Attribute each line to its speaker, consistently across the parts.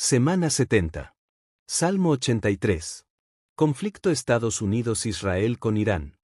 Speaker 1: Semana 70. Salmo 83. Conflicto Estados Unidos-Israel con Irán.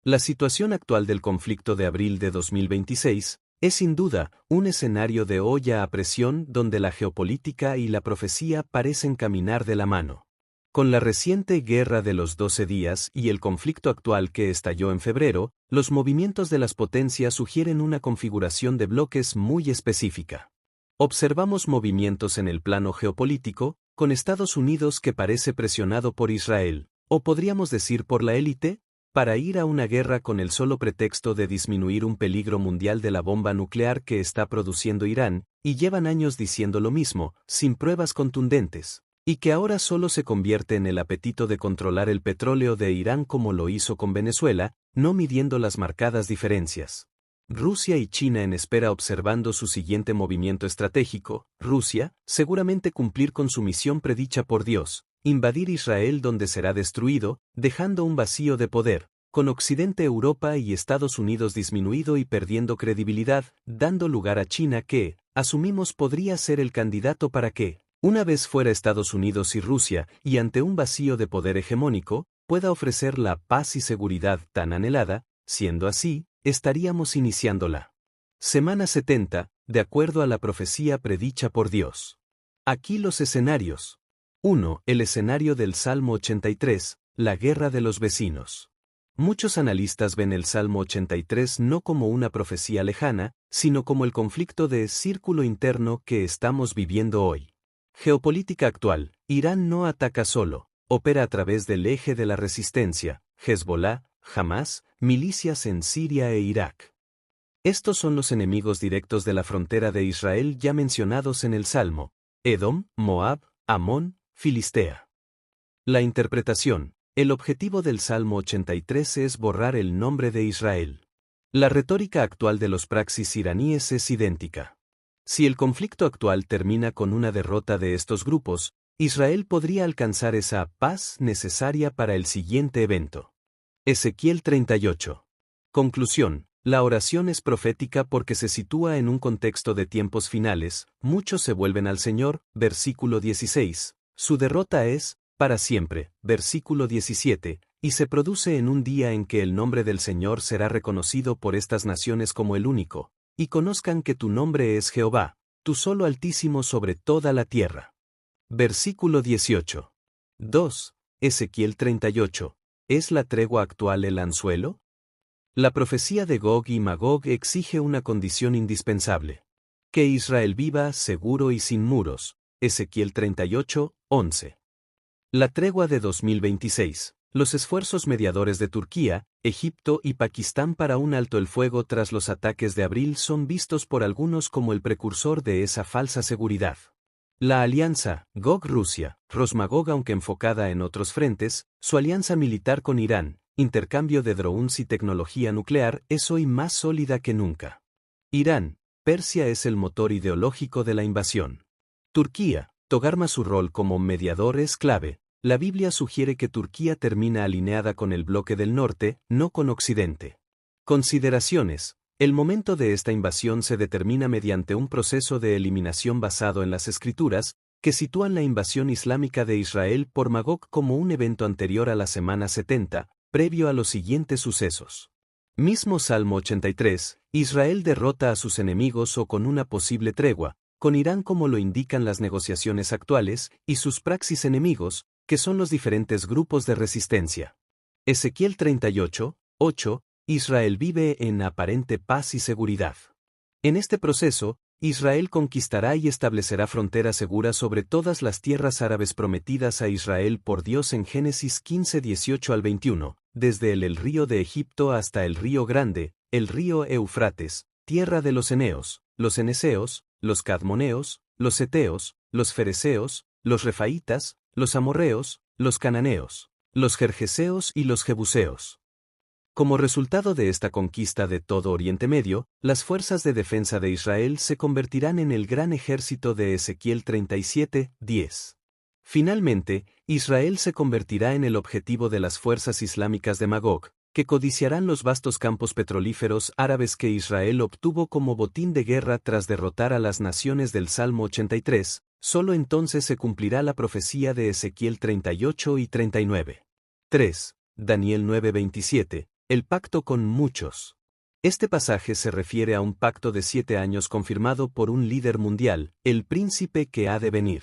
Speaker 1: La situación actual del conflicto de abril de 2026 es sin duda un escenario de olla a presión donde la geopolítica y la profecía parecen caminar de la mano. Con la reciente Guerra de los 12 días y el conflicto actual que estalló en febrero, los movimientos de las potencias sugieren una configuración de bloques muy específica. Observamos movimientos en el plano geopolítico, con Estados Unidos que parece presionado por Israel, o podríamos decir por la élite, para ir a una guerra con el solo pretexto de disminuir un peligro mundial de la bomba nuclear que está produciendo Irán, y llevan años diciendo lo mismo, sin pruebas contundentes, y que ahora solo se convierte en el apetito de controlar el petróleo de Irán como lo hizo con Venezuela, no midiendo las marcadas diferencias. Rusia y China en espera observando su siguiente movimiento estratégico. Rusia, seguramente cumplir con su misión predicha por Dios, invadir Israel donde será destruido, dejando un vacío de poder, con Occidente, Europa y Estados Unidos disminuido y perdiendo credibilidad, dando lugar a China que, asumimos podría ser el candidato para que, una vez fuera Estados Unidos y Rusia, y ante un vacío de poder hegemónico, pueda ofrecer la paz y seguridad tan anhelada. Siendo así, estaríamos iniciando la Semana 70, de acuerdo a la profecía predicha por Dios. Aquí los escenarios. 1. El escenario del Salmo 83, la guerra de los vecinos. Muchos analistas ven el Salmo 83 no como una profecía lejana, sino como el conflicto de círculo interno que estamos viviendo hoy. Geopolítica actual. Irán no ataca solo, opera a través del eje de la resistencia, Hezbollah, Hamas, milicias en Siria e Irak. Estos son los enemigos directos de la frontera de Israel ya mencionados en el Salmo: Edom, Moab, Amón, Filistea. La interpretación. El objetivo del Salmo 83 es borrar el nombre de Israel. La retórica actual de los praxis iraníes es idéntica. Si el conflicto actual termina con una derrota de estos grupos, Israel podría alcanzar esa paz necesaria para el siguiente evento. Ezequiel 38. Conclusión. La oración es profética porque se sitúa en un contexto de tiempos finales. Muchos se vuelven al Señor, versículo 16. Su derrota es, para siempre, versículo 17, y se produce en un día en que el nombre del Señor será reconocido por estas naciones como el único, y conozcan que tu nombre es Jehová, tú solo Altísimo sobre toda la tierra. Versículo 18. 2. Ezequiel 38. ¿Es la tregua actual el anzuelo? La profecía de Gog y Magog exige una condición indispensable: que Israel viva seguro y sin muros. Ezequiel 38, 11. La tregua de 2026. Los esfuerzos mediadores de Turquía, Egipto y Pakistán para un alto el fuego tras los ataques de abril son vistos por algunos como el precursor de esa falsa seguridad. La alianza, Gog-Rusia, Rosmagog aunque enfocada en otros frentes, su alianza militar con Irán, intercambio de drones y tecnología nuclear es hoy más sólida que nunca. Irán, Persia es el motor ideológico de la invasión. Turquía, tomar su rol como mediador es clave. La Biblia sugiere que Turquía termina alineada con el bloque del norte, no con Occidente. Consideraciones. El momento de esta invasión se determina mediante un proceso de eliminación basado en las Escrituras, que sitúan la invasión islámica de Israel por Magog como un evento anterior a la Semana 70, previo a los siguientes sucesos. Mismo Salmo 83, Israel derrota a sus enemigos o con una posible tregua, con Irán como lo indican las negociaciones actuales, y sus praxis enemigos, que son los diferentes grupos de resistencia. Ezequiel 38, 8. Israel vive en aparente paz y seguridad. En este proceso, Israel conquistará y establecerá fronteras seguras sobre todas las tierras árabes prometidas a Israel por Dios en Génesis 15, 18 al 21, desde el río de Egipto hasta el río Grande, el río Eufrates, tierra de los eneos, los eneseos, los cadmoneos, los heteos, los fereceos, los refaitas, los amorreos, los cananeos, los gergeseos y los jebuseos. Como resultado de esta conquista de todo Oriente Medio, las fuerzas de defensa de Israel se convertirán en el gran ejército de Ezequiel 37, 10. Finalmente, Israel se convertirá en el objetivo de las fuerzas islámicas de Magog, que codiciarán los vastos campos petrolíferos árabes que Israel obtuvo como botín de guerra tras derrotar a las naciones del Salmo 83, solo entonces se cumplirá la profecía de Ezequiel 38 y 39. 3. Daniel 9:27, el pacto con muchos. Este pasaje se refiere a un pacto de 7 años confirmado por un líder mundial, el príncipe que ha de venir.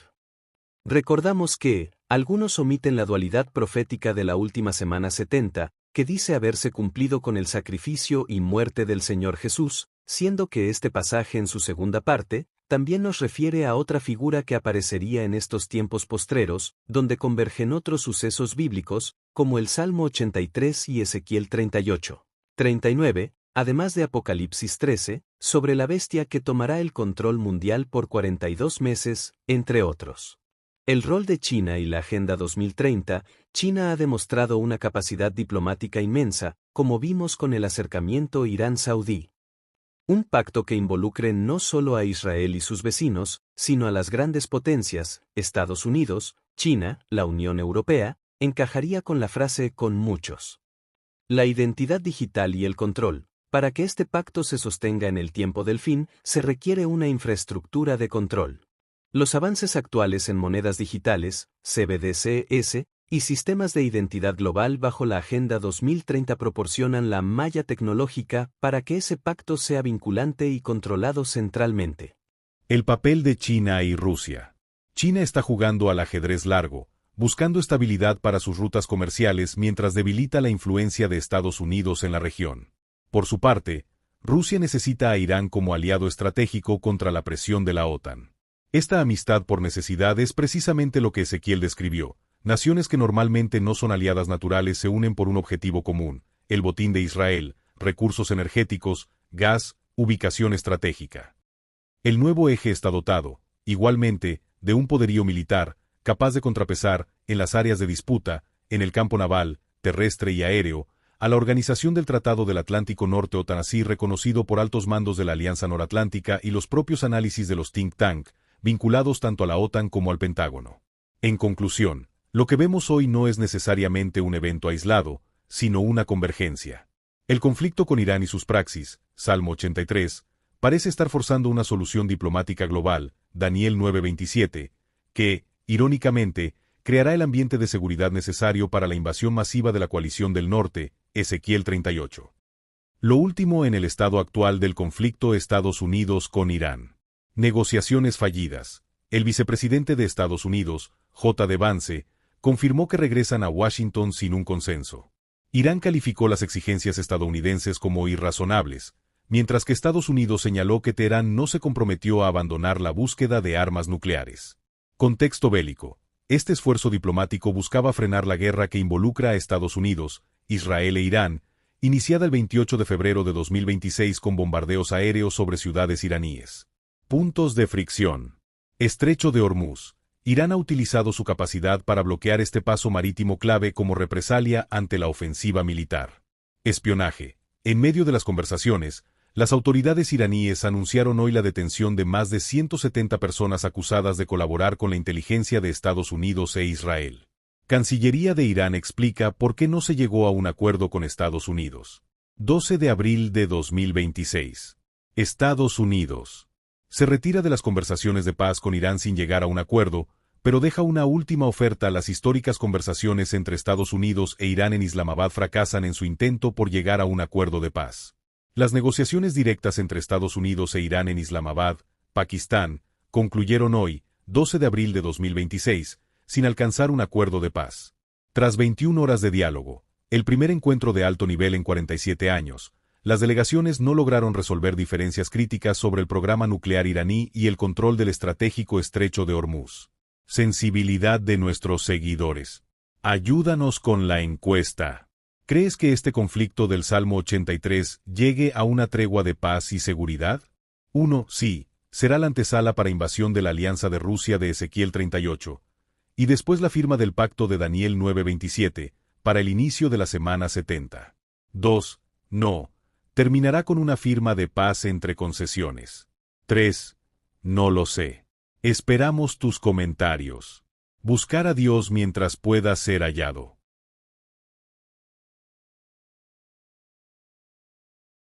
Speaker 1: Recordamos que, algunos omiten la dualidad profética de la última semana 70, que dice haberse cumplido con el sacrificio y muerte del Señor Jesús, siendo que este pasaje en su segunda parte, también nos refiere a otra figura que aparecería en estos tiempos postreros, donde convergen otros sucesos bíblicos, como el Salmo 83 y Ezequiel 38. 39, además de Apocalipsis 13, sobre la bestia que tomará el control mundial por 42 meses, entre otros. El rol de China y la Agenda 2030, China ha demostrado una capacidad diplomática inmensa, como vimos con el acercamiento Irán-Saudí. Un pacto que involucre no solo a Israel y sus vecinos, sino a las grandes potencias, Estados Unidos, China, la Unión Europea, encajaría con la frase con muchos. La identidad digital y el control. Para que este pacto se sostenga en el tiempo del fin, se requiere una infraestructura de control. Los avances actuales en monedas digitales, CBDCs, y sistemas de identidad global bajo la Agenda 2030 proporcionan la malla tecnológica para que ese pacto sea vinculante y controlado centralmente.
Speaker 2: El papel de China y Rusia. China está jugando al ajedrez largo, buscando estabilidad para sus rutas comerciales mientras debilita la influencia de Estados Unidos en la región. Por su parte, Rusia necesita a Irán como aliado estratégico contra la presión de la OTAN. Esta amistad por necesidad es precisamente lo que Ezequiel describió. Naciones que normalmente no son aliadas naturales se unen por un objetivo común, el botín de Israel, recursos energéticos, gas, ubicación estratégica. El nuevo eje está dotado, igualmente, de un poderío militar, capaz de contrapesar, en las áreas de disputa, en el campo naval, terrestre y aéreo, a la Organización del Tratado del Atlántico Norte OTAN, así reconocido por altos mandos de la Alianza Noratlántica y los propios análisis de los think tank, vinculados tanto a la OTAN como al Pentágono. En conclusión, lo que vemos hoy no es necesariamente un evento aislado, sino una convergencia. El conflicto con Irán y sus praxis, Salmo 83, parece estar forzando una solución diplomática global, Daniel 9:27, que, irónicamente, creará el ambiente de seguridad necesario para la invasión masiva de la coalición del norte, Ezequiel 38. Lo último en el estado actual del conflicto Estados Unidos con Irán. Negociaciones fallidas. El vicepresidente de Estados Unidos, J.D. Vance, confirmó que regresan a Washington sin un consenso. Irán calificó las exigencias estadounidenses como irrazonables, mientras que Estados Unidos señaló que Teherán no se comprometió a abandonar la búsqueda de armas nucleares. Contexto bélico. Este esfuerzo diplomático buscaba frenar la guerra que involucra a Estados Unidos, Israel e Irán, iniciada el 28 de febrero de 2026 con bombardeos aéreos sobre ciudades iraníes. Puntos de fricción. Estrecho de Hormuz. Irán ha utilizado su capacidad para bloquear este paso marítimo clave como represalia ante la ofensiva militar. Espionaje. En medio de las conversaciones, las autoridades iraníes anunciaron hoy la detención de más de 170 personas acusadas de colaborar con la inteligencia de Estados Unidos e Israel. Cancillería de Irán explica por qué no se llegó a un acuerdo con Estados Unidos. 12 de abril de 2026. Estados Unidos se retira de las conversaciones de paz con Irán sin llegar a un acuerdo, pero deja una última oferta. Las históricas conversaciones entre Estados Unidos e Irán en Islamabad fracasan en su intento por llegar a un acuerdo de paz. Las negociaciones directas entre Estados Unidos e Irán en Islamabad, Pakistán, concluyeron hoy, 12 de abril de 2026, sin alcanzar un acuerdo de paz. Tras 21 horas de diálogo, el primer encuentro de alto nivel en 47 años, las delegaciones no lograron resolver diferencias críticas sobre el programa nuclear iraní y el control del estratégico estrecho de Hormuz. Sensibilidad de nuestros seguidores. Ayúdanos con la encuesta. ¿Crees que este conflicto del Salmo 83 llegue a una tregua de paz y seguridad? 1. Sí, será la antesala para invasión de la alianza de Rusia de Ezequiel 38. Y después la firma del pacto de Daniel 9:27, para el inicio de la semana 70. 2. No. Terminará con una firma de paz entre concesiones. 3. No lo sé. Esperamos tus comentarios. Buscar a Dios mientras pueda ser hallado.